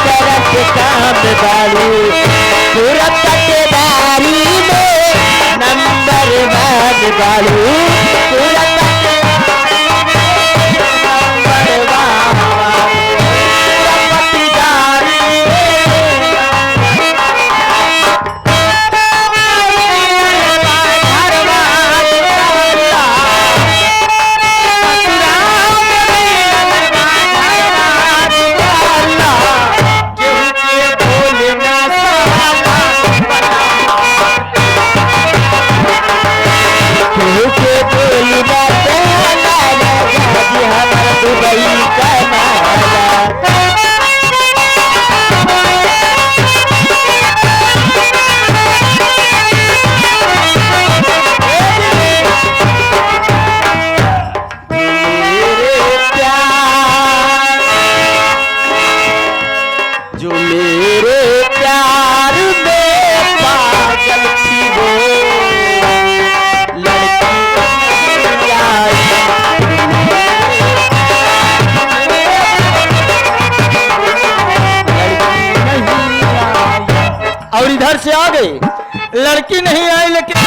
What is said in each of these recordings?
करत काम बारू पूरा पटदारी में नंबर वन बारू पूरा और इधर से आ गई लड़की नहीं आई लेकिन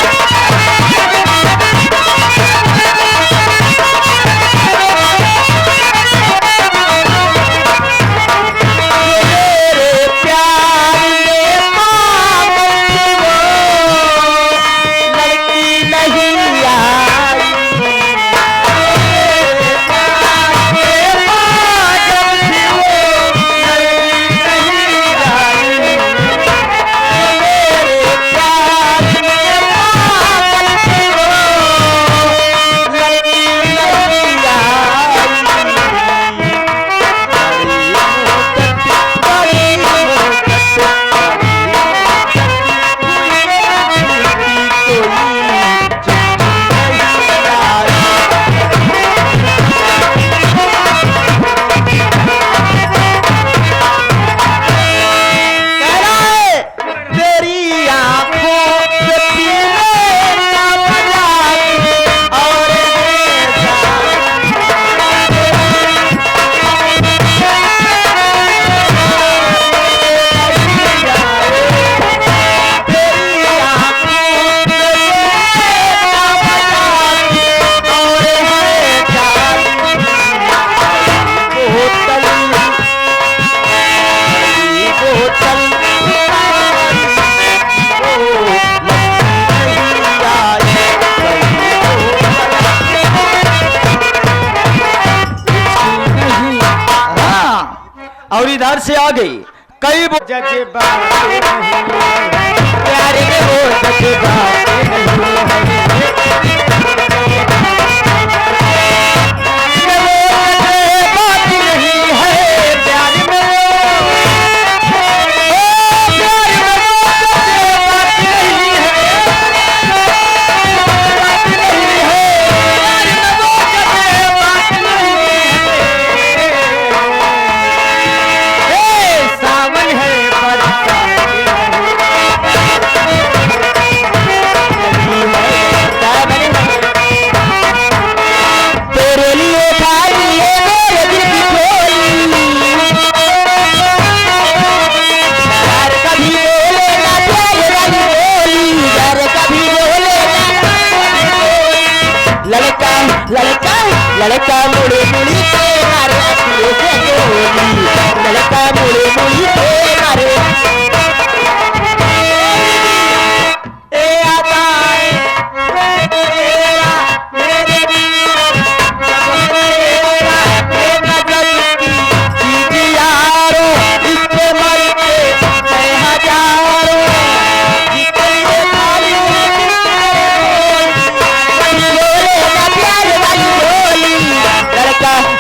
और इधर से आ गई कई जज्बा प्यार में वो जज्बा लड़का मुड़े मुड़ी पे मारे अखियों से गोली लड़का मुड़े मुड़ी पे मारे ए आता तेरा मेरे यारो इसके मर के मैं हजारों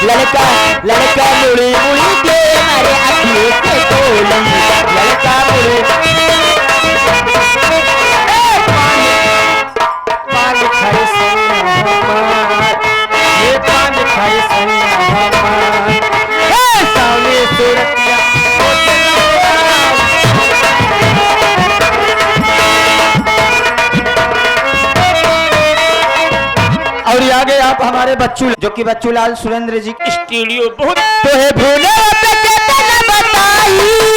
लड़का लड़का मुड़ी मुड़ी के मारे अखियों से गोली लड़का मुड़ी पान खाए ये पान खाए सामने सूरतिया और आगे आप हमारे बच्चू जो कि बच्चू लाल सुरेंद्र जी स्टूडियो बहुत तो है भूले पे बताई बाई